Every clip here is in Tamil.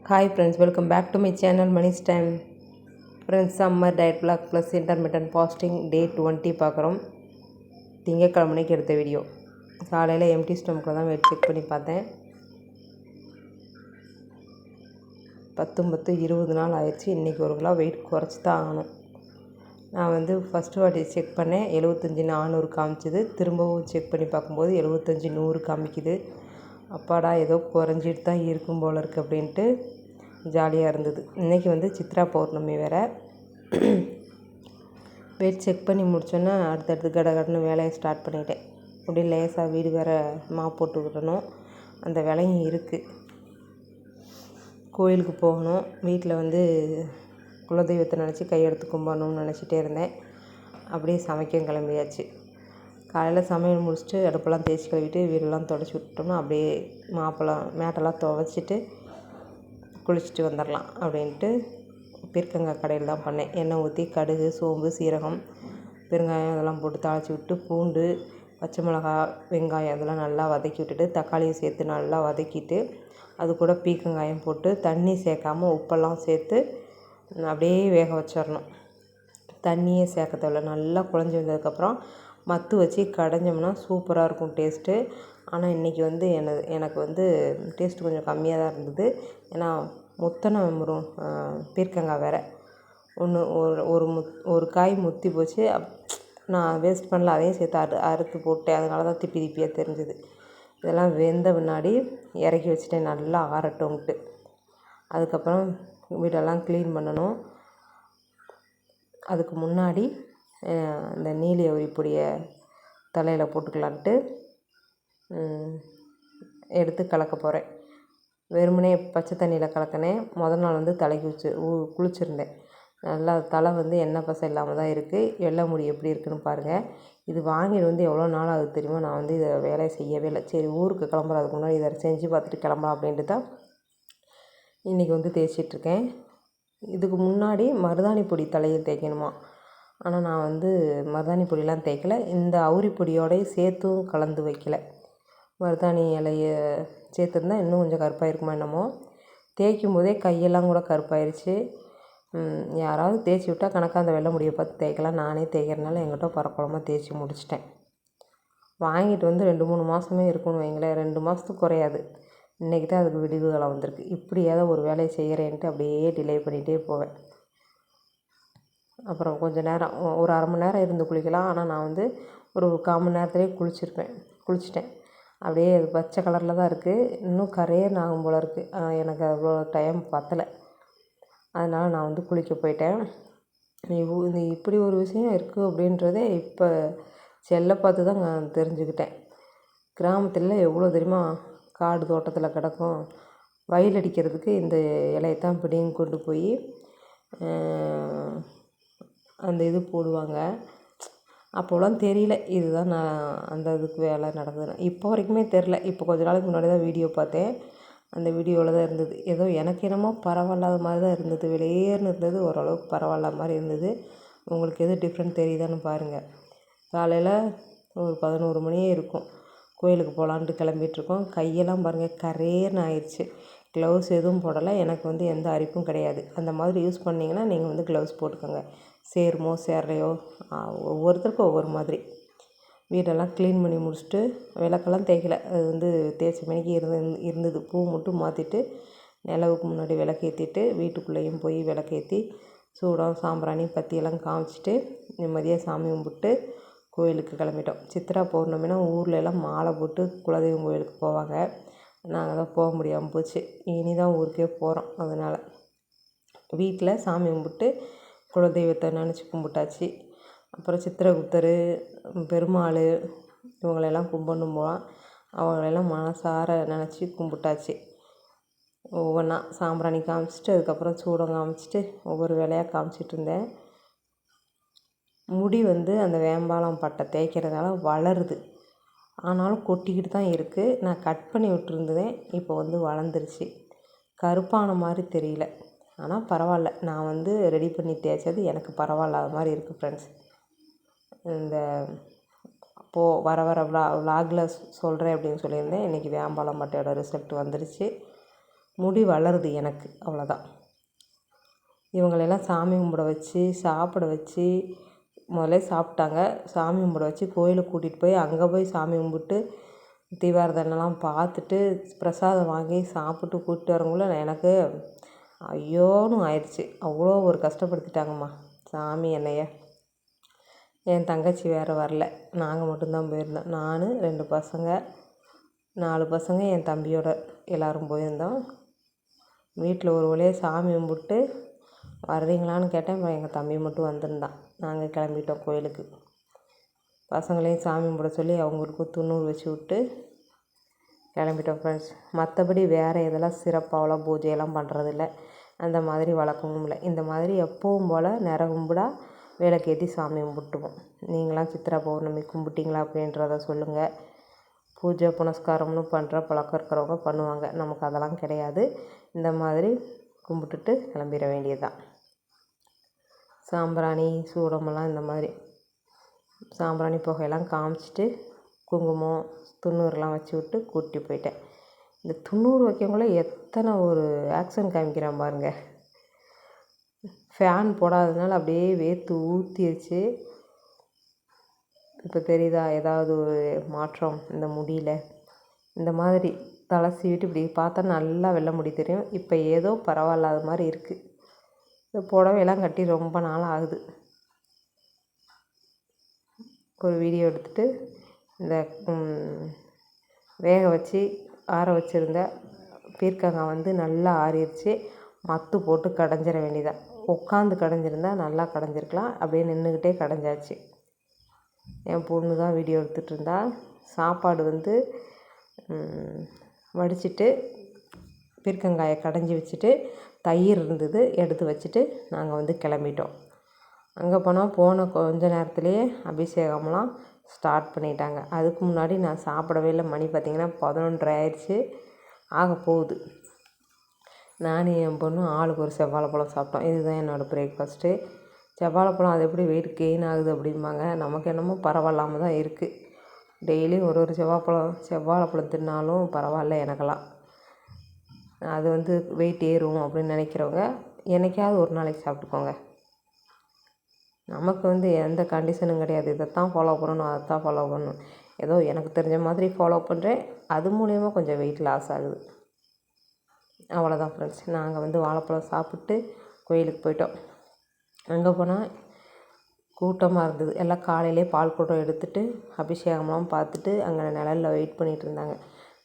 Hi friends, welcome back to my channel Money's Time. Friends, summer diet vlog plus intermittent fasting day 20 பார்க்குறோம். திங்கக்கிழமைக்கு எடுத்த வீடியோ. காலையில் எம்டி ஸ்டொமக்கில் தான் வெயிட் செக் பண்ணி பார்த்தேன். 19-20 நாள் ஆயிடுச்சு. இன்றைக்கி ஒரு கிலோ வெயிட் குறைச்சி தான் ஆகணும். நான் ஃபஸ்ட்டு வாட்டி செக் பண்ணேன், 75-400 காமிச்சிது. திரும்பவும் செக் பண்ணி பார்க்கும்போது 75-100 காமிக்குது. அப்பாடா ஏதோ குறைஞ்சிட்டு தான் இருக்கும் போல இருக்குது அப்படின்ட்டு ஜாலியாக இருந்தது. இன்றைக்கி சித்ரா பௌர்ணமி வேறு. வெயிட் செக் பண்ணி முடிச்சோன்னா அடுத்தடுத்து கடகடன்னு வேலையை ஸ்டார்ட் பண்ணிட்டேன். அப்படியே லேசாக வீடு வேறு போட்டு விடணும், அந்த வேலையும் இருக்குது. கோயிலுக்கு போகணும். வீட்டில் குலதெய்வத்தை நினச்சி கையெடுத்து கும்பிடணும்னு நினச்சிட்டே இருந்தேன். அப்படியே சமைக்க கிளம்பியாச்சு. காலையில் சமையல் முடிச்சுட்டு அடுப்பெல்லாம் தேய்ச்சி கழுவிட்டு வீடெல்லாம் தொடச்சி விட்டோம்னா அப்படியே மேட்டெல்லாம் துவைச்சிட்டு குளிச்சுட்டு வந்துடலாம் அப்படின்ட்டு பீர்க்கங்காய் கடையில் தான் பண்ணேன். எண்ணெய் ஊற்றி கடுகு, சோம்பு, சீரகம், பெருங்காயம் அதெல்லாம் போட்டு தாளித்து விட்டு பூண்டு, பச்சை மிளகா, வெங்காயம் அதெல்லாம் நல்லா வதக்கி விட்டுட்டு தக்காளியை சேர்த்து நல்லா வதக்கிட்டு அது கூட பீர்க்கங்காயம் போட்டு தண்ணி சேர்க்காமல் உப்பெல்லாம் சேர்த்து அப்படியே வேக வச்சிடணும். தண்ணியே சேர்க்க தேவையில்ல. நல்லா குழஞ்சி வந்ததுக்கப்புறம் மத்து வச்சு கடைஞ்சோம்னா சூப்பராக இருக்கும் டேஸ்ட்டு. ஆனால் இன்றைக்கி எனக்கு டேஸ்ட்டு கொஞ்சம் கம்மியாக தான் இருந்தது. ஏன்னா முத்தின பீர்க்கங்காய் வேறு ஒரு காய் முத்தி போச்சு. நான் வேஸ்ட் பண்ணல, அதையும் சேர்த்து அறுத்து போட்டேன். அதனால தான் திப்பி திப்பியாக தெரிஞ்சுது. இதெல்லாம் வெந்த பின்னாடி இறக்கி வச்சுட்டேன், நல்லா ஆறட்டும்ட்டு. அதுக்கப்புறம் வீடெல்லாம் க்ளீன் பண்ணணும். அதுக்கு முன்னாடி இந்த நீலி அவரி பொடியை தலையில் போட்டுக்கலான்ட்டு எடுத்து கலக்க போகிறேன். வெறுமனே பச்சை தண்ணியில் கலக்கினேன். முதல் நாள் தலைக்கு குளிச்சுருந்தேன். நல்லா தலை எண்ணெய் பசை இல்லாமல் தான் இருக்குது. வெள்ளை முடி எப்படி இருக்குதுன்னு பாருங்கள். இது வாங்கிட்டு எவ்வளோ நாள் ஆகுது தெரியுமா? நான் இதை வேலையை செய்யவே இல்லை. சரி, ஊருக்கு கிளம்புறதுக்கு முன்னாடி இதை செஞ்சு பார்த்துட்டு கிளம்பலாம் அப்படின்ட்டு தான் இன்றைக்கி தேய்ச்சிட்ருக்கேன். இதுக்கு முன்னாடி மருதாணி பொடி தலையில் தேய்க்கணுமா, ஆனால் நான் மருதாணி பொடியெலாம் தேய்க்கலை. இந்த அவுரி பொடியோடய சேர்த்தும் கலந்து வைக்கலை. மருதாணி இலையை சேர்த்துருந்தா இன்னும் கொஞ்சம் கருப்பாக இருக்குமா என்னமோ. தேய்க்கும் போதே கையெல்லாம் கூட கருப்பாயிருச்சு. யாராவது தேய்ச்சி விட்டால் கணக்காக அந்த வெள்ளை முடியை பார்த்து தேய்க்கலாம். நானே தேய்க்கிறனால எங்கிட்ட பரக்குழமாக தேய்ச்சி முடிச்சிட்டேன். வாங்கிட்டு 2-3 மாதமே இருக்குன்னு வைங்களேன். 2 மாதத்துக்கு குறையாது. இன்றைக்கி தான் அதுக்கு விடிவு காலம் வந்திருக்கு. இப்படியாவது ஒரு வேலையை செய்கிறேன்ட்டு அப்படியே டிலே பண்ணிகிட்டே போவேன். அப்புறம் கொஞ்சம் நேரம் ஒரு அரை மணி நேரம் இருந்து குளிக்கலாம். ஆனால் நான் ஒரு 1/4 மணி நேரத்துலேயே குளிச்சிட்டேன். அப்படியே அது பச்சை கலரில் தான் இருக்குது. இன்னும் கரையேன்னு ஆகும் போல் இருக்குது. எனக்கு அவ்வளோ டைம் பத்தலை. அதனால் நான் குளிக்க போயிட்டேன். இது இப்படி ஒரு விஷயம் இருக்குது அப்படின்றதே இப்போ செல்லை பார்த்து தான் நான் தெரிஞ்சுக்கிட்டேன். கிராமத்தில் எவ்வளோ தெரியுமா காடு தோட்டத்தில் கிடக்கும். வயல் அடிக்கிறதுக்கு இந்த இலையை தான் பிடிங்கி கொண்டு போய் அந்த இது போடுவாங்க. அப்போலாம் தெரியல இதுதான் நான் அந்த இதுக்கு வேலை நடந்ததுன்னு. இப்போ வரைக்குமே தெரில. இப்போ கொஞ்ச நாளைக்கு முன்னாடி தான் வீடியோ பார்த்தேன். அந்த வீடியோவில் தான் இருந்தது. ஏதோ எனக்கு என்னமோ பரவாயில்லாத மாதிரி தான் இருந்தது. வெளியேறுன்னு இருந்தது, ஓரளவுக்கு பரவாயில்லாத மாதிரி இருந்தது. உங்களுக்கு எது டிஃப்ரெண்ட் தெரியுதான்னு பாருங்கள். காலையில் ஒரு 11 மணியே இருக்கும். கோயிலுக்கு போகலான்ட்டு கிளம்பிகிட்ருக்கோம். கையெல்லாம் பாருங்கள் கரேர்னு ஆயிடுச்சு. க்ளவுஸ் எதுவும் போடலை. எனக்கு எந்த அரிப்பும் கிடையாது. அந்த மாதிரி யூஸ் பண்ணிங்கன்னா நீங்கள் க்ளவுஸ் போட்டுக்கோங்க. சேருமோ சேரலையோ ஒவ்வொருத்தருக்கும் ஒவ்வொரு மாதிரி. வீடெல்லாம் க்ளீன் பண்ணி முடிச்சுட்டு விளக்கெல்லாம் தேய்க்கலை. அது தேய்ச்ச மணிக்கு இருந்தது. பூ மட்டும் மாற்றிட்டு நிலவுக்கு முன்னாடி விளக்கேற்றிட்டு வீட்டுக்குள்ளேயும் போய் விளக்கேற்றி சூடம், சாம்பிராணி, பத்தியெல்லாம் காமிச்சிட்டு நிம்மதியாக சாமி கும்பிட்டு கோயிலுக்கு கிளம்பிட்டோம். சித்ரா பௌர்ணமினா ஊர்லெலாம் மாலை போட்டு குலதெய்வம் கோயிலுக்கு போவாங்க. நாங்கள் தான் போக முடியாமல் போச்சு. இனி தான் ஊருக்கே போகிறோம். அதனால் வீட்டில் சாமி கும்பிட்டு குலதெய்வத்தை நினச்சி கும்பிட்டாச்சு. அப்புறம் சித்திரகுப்தர், பெருமாள் இவங்களெல்லாம் கும்பிடணும் போகலாம். அவங்களெல்லாம் மனசார நினச்சி கும்பிட்டாச்சு. ஒவ்வொன்றா சாம்பிராணி காமிச்சிட்டு அதுக்கப்புறம் சூடம் காமிச்சிட்டு ஒவ்வொரு வேலையாக காமிச்சிட்டு இருந்தேன். முடி அந்த வேம்பாலம் பட்டை தேய்க்கிறதால வளருது. ஆனாலும் கொட்டிக்கிட்டு தான் இருக்குது. நான் கட் பண்ணி விட்டுருந்தேன். இப்போ வளர்ந்துருச்சு. கருப்பான மாதிரி தெரியல. ஆனால் பரவாயில்ல. நான் ரெடி பண்ணி தேய்ச்சது எனக்கு பரவாயில்லாத மாதிரி இருக்குது ஃப்ரெண்ட்ஸ். இந்த வர விலாகில் சொல்கிறேன் அப்படின்னு சொல்லியிருந்தேன். இன்றைக்கி வேம்பாலம் பட்டையோட ரிசல்ட் வந்துடுச்சு. முடி வளருது எனக்கு, அவ்வளோதான். இவங்களெல்லாம் சாமி கும்பிட வச்சு சாப்பிட வச்சு முதல்ல சாப்பிட்டாங்க. சாமி கும்பிட வச்சு கோயிலுக்கு கூட்டிகிட்டு போய் அங்கே போய் சாமி கும்பிட்டு தீபாரதனைலாம் பார்த்துட்டு பிரசாதம் வாங்கி சாப்பிட்டு கூப்பிட்டு வரக்குள்ள எனக்கு ஐயோன்னு ஆயிடுச்சு. அவ்வளோ ஒரு கஷ்டப்படுத்திட்டாங்கம்மா சாமி என்னைய. என் தங்கச்சி வேறு வரல, நாங்கள் மட்டும்தான் போயிருந்தோம். நான் 2 பசங்க, 4 பசங்க, என் தம்பியோட எல்லோரும் போயிருந்தோம். வீட்டில் ஒரு வழியாக சாமி கும்பிட்டு வர்றீங்களான்னு கேட்டேன். அப்புறம் எங்கள் தம்பி மட்டும் வந்திருந்தான். நாங்கள் கிளம்பிட்டோம் கோயிலுக்கு. பசங்களையும் சாமி கும்பிட சொல்லி அவங்களுக்கும் துண்ணூறு வச்சு விட்டு கிளம்பிட்டோம் ஃப்ரெண்ட்ஸ். மற்றபடி வேறு இதெல்லாம் சிறப்பாகலாம் பூஜையெல்லாம் பண்ணுறதில்ல, அந்த மாதிரி வழக்கமும் இல்லை. இந்த மாதிரி எப்பவும் போல் கும்பிடா விளக்கேற்றி சாமி கும்பிட்டுவோம். நீங்களாம் சித்திரை பௌர்ணமி கும்பிட்டிங்களா அப்படின்றத சொல்லுங்கள். பூஜை புனஸ்காரம்னு பண்ணுற பழக்கம் இருக்கிறவங்க பண்ணுவாங்க, நமக்கு அதெல்லாம் கிடையாது. இந்த மாதிரி கும்பிட்டுட்டு கிளம்பிட வேண்டியது தான். சாம்பிராணி சூடமெல்லாம் இந்த மாதிரி சாம்பிராணி புகையெல்லாம் காமிச்சிட்டு குங்குமம் துண்ணூறுலாம் வச்சு விட்டு கூட்டி போயிட்டேன். இந்த துண்ணூறு வைக்கக்குள்ளே எத்தனை ஒரு ஆக்ஷன் காமிக்கிறான் பாருங்க. ஃபேன் போடாததுனால அப்படியே வேர்த்து ஊற்றிடுச்சு. இப்போ தெரியுதா ஏதாவது ஒரு மாற்றம் இந்த முடியல? இந்த மாதிரி தலை சீவிட்டு இப்படி பார்த்தா நல்லா வெள்ளை முடி தெரியும். இப்போ ஏதோ பரவாயில்லாத மாதிரி இருக்குது. இந்த புடவையெல்லாம் கட்டி ரொம்ப நாள் ஆகுது. ஒரு வீடியோ எடுத்துகிட்டு இந்த வேக வச்சு ஆற வச்சுருந்த பீர்க்கங்காய் வந்து நல்லா ஆறிடுச்சு. மத்து போட்டு கடைஞ்சிட வேண்டியதான். உட்காந்து கடைஞ்சிருந்தா நல்லா கடைஞ்சிருக்கலாம். அப்படியே நின்றுக்கிட்டே கடைஞ்சாச்சு. என் பொண்ணு தான் வீடியோ எடுத்துகிட்டு இருந்தா. சாப்பாடு வந்து வடிச்சிட்டு பீர்க்கங்காயை கடைஞ்சி வச்சுட்டு தயிர் இருந்தது எடுத்து வச்சுட்டு நாங்கள் வந்து கிளம்பிட்டோம். அங்கே போன கொஞ்ச நேரத்துலேயே அபிஷேகம்லாம் ஸ்டார்ட் பண்ணிட்டாங்க. அதுக்கு முன்னாடி நான் சாப்பிடவே இல்லை. மணி பார்த்திங்கன்னா 11:30 ஆயிடுச்சு, ஆக போகுது. நானும் என் பொண்ணும் ஆளுக்கு ஒரு செவ்வாழைப்பழம் சாப்பிட்டோம். இதுதான் என்னோடய பிரேக்ஃபாஸ்ட்டு. செவ்வாழைப்பழம் அது எப்படி வெயிட் கெயின் ஆகுது அப்படிம்பாங்க. நமக்கு என்னமோ பரவாயில்லாமல் தான் இருக்குது. டெய்லியும் ஒரு செவ்வாழைப்பழம் தின்னாலும் பரவாயில்ல எனக்கெல்லாம். அது வந்து வெயிட் ஏறும் அப்படின்னு நினைக்கிறவங்க என்னைக்காவது ஒரு நாளைக்கு சாப்பிட்டுக்கோங்க. நமக்கு வந்து எந்த கண்டிஷனும் கிடையாது. இதைத்தான் ஃபாலோ பண்ணணும், அதைத்தான் ஃபாலோ பண்ணணும். ஏதோ எனக்கு தெரிஞ்ச மாதிரி ஃபாலோ பண்ணுறேன். அது மூலயமா கொஞ்சம் வெயிட் லாஸ் ஆகுது, அவ்வளோதான் ஃப்ரெண்ட்ஸ். நாங்கள் வந்து வாழைப்பழம் சாப்பிட்டு கோயிலுக்கு போயிட்டோம். அங்கே போனால் கூட்டமாக இருந்தது. எல்லாம் காலையிலே பால் குடம் எடுத்துகிட்டு அபிஷேகம்லாம் பார்த்துட்டு அங்கே நிழலில் வெயிட் பண்ணிகிட்டு இருந்தாங்க.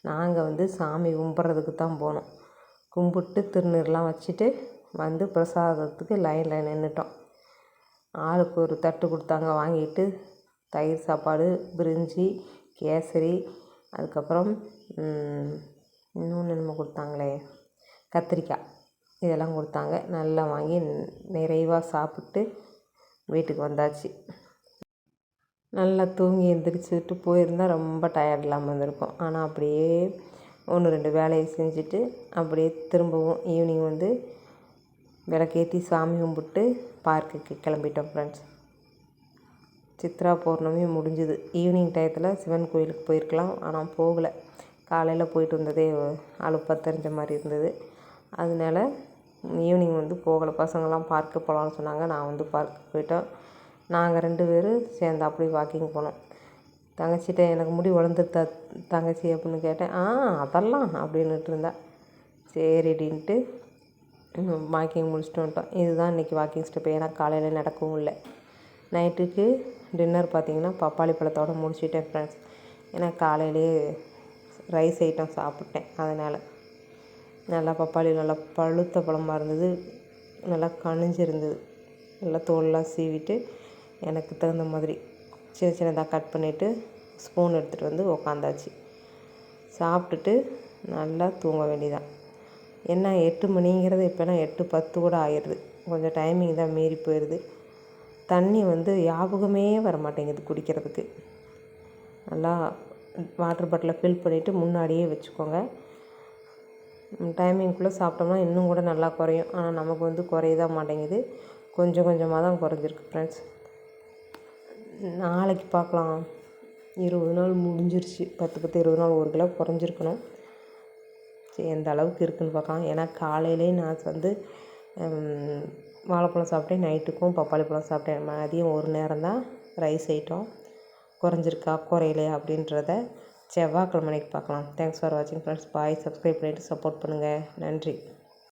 நாங்கள் வந்து சாமி கும்பிட்றதுக்கு தான் போனோம். கும்பிட்டு திருநீர்லாம் வச்சுட்டு வந்து பிரசாதத்துக்கு லைனில் நின்றுட்டோம். ஆளுக்கு ஒரு தட்டு கொடுத்தாங்க. வாங்கிட்டு தயிர் சாப்பாடு, பிரிஞ்சி, கேசரி, அதுக்கப்புறம் இன்னொன்று என்னமோ கொடுத்தாங்களே, கத்திரிக்காய், இதெல்லாம் கொடுத்தாங்க. நல்லா வாங்கி நிறைவாக சாப்பிட்டு வீட்டுக்கு வந்தாச்சு. நல்லா தூங்கி எழுந்திரிச்சிட்டு போயிருந்தால் ரொம்ப டயர்ட் இல்லாமல் வந்திருக்கும். ஆனால் அப்படியே 1-2 வேலையை செஞ்சுட்டு அப்படியே திரும்பவும் ஈவினிங் வந்து விளக்கேற்றி சாமி கும்பிட்டு பார்க்குக்கு கிளம்பிட்டோம் ஃப்ரெண்ட்ஸ். சித்ரா பௌர்ணமி முடிஞ்சுது. ஈவினிங் டயத்தில் சிவன் கோயிலுக்கு போயிருக்கலாம், ஆனால் போகலை. காலையில் போயிட்டு வந்ததே அலுப்பாக தெரிஞ்ச மாதிரி இருந்தது. அதனால ஈவினிங் வந்து போகலை. பசங்கள்லாம் பார்க்கு போகலான்னு சொன்னாங்க. நான் வந்து பார்க்குக்கு போயிட்டோம். நாங்கள் 2 பேரும் சேர்ந்து அப்படியே வாக்கிங் போனோம். தங்கச்சிட்ட எனக்கு முடி வளர்ந்துருத்தா தங்கச்சி அப்படின்னு கேட்டேன். அதெல்லாம் அப்படின்னுட்டு இருந்தா. சரிடின்ட்டு வாக்கிங் முடிச்சுட்டு வந்துட்டோம். இதுதான் இன்றைக்கி வாக்கிங் ஸ்டெப்பு. ஏன்னா காலையில் நடக்கவும் இல்லை. நைட்டுக்கு டின்னர் பார்த்திங்கன்னா பப்பாளி பழத்தோடு முடிச்சுட்டேன் ஃப்ரெண்ட்ஸ். ஏன்னா காலையிலே ரைஸ் ஐட்டம் சாப்பிட்டேன். அதனால் நல்லா பப்பாளி நல்லா பழுத்த பழமாக இருந்தது, நல்லா கனிஞ்சிருந்தது. நல்லா தோலெலாம் சீவிட்டு எனக்கு தகுந்த மாதிரி சின்ன சின்னதாக கட் பண்ணிவிட்டு ஸ்பூன் எடுத்துகிட்டு வந்து உக்காந்தாச்சு. சாப்பிட்டுட்டு நல்லா தூங்க வேண்டியதான். என்ன 8 மணிங்கிறது இப்போலாம் 8:10 கூட ஆயிடுது. கொஞ்சம் டைமிங் தான் மீறி போயிடுது. தண்ணி வந்து ஞாபகமே வர மாட்டேங்குது குடிக்கிறதுக்கு. நல்லா வாட்டர் பாட்டிலை ஃபில் பண்ணிவிட்டு முன்னாடியே வச்சுக்கோங்க. டைமிங்குள்ளே சாப்பிட்டோம்னா இன்னும் கூட நல்லா குறையும். ஆனால் நமக்கு வந்து குறையதான் மாட்டேங்குது. கொஞ்சம் கொஞ்சமாக தான் குறைஞ்சிருக்கு ஃப்ரெண்ட்ஸ். நாளைக்கு பார்க்கலாம். 20 நாள் முடிஞ்சிருச்சு. 10 20 நாள் 1 கிலோ குறைஞ்சிருக்கணும். எந்த அளவுக்கு இருக்குதுன்னு பார்க்கலாம். ஏன்னா காலையிலே நான் வந்து வாழைப்பழம் சாப்பிட்டேன், நைட்டுக்கும் பப்பாளி பழம் சாப்பிட்டேன். மதியம் ஒரு நேரம் தான் ரைஸ் ஐட்டம். குறைஞ்சிருக்கா குறையலையா அப்படின்றத செவ்வாய்க்கிழமை பார்க்கலாம். தேங்க்ஸ் ஃபார் வாட்சிங் ஃப்ரெண்ட்ஸ். பாய். சப்ஸ்கிரைப் பண்ணிவிட்டு சப்போர்ட் பண்ணுங்கள். நன்றி.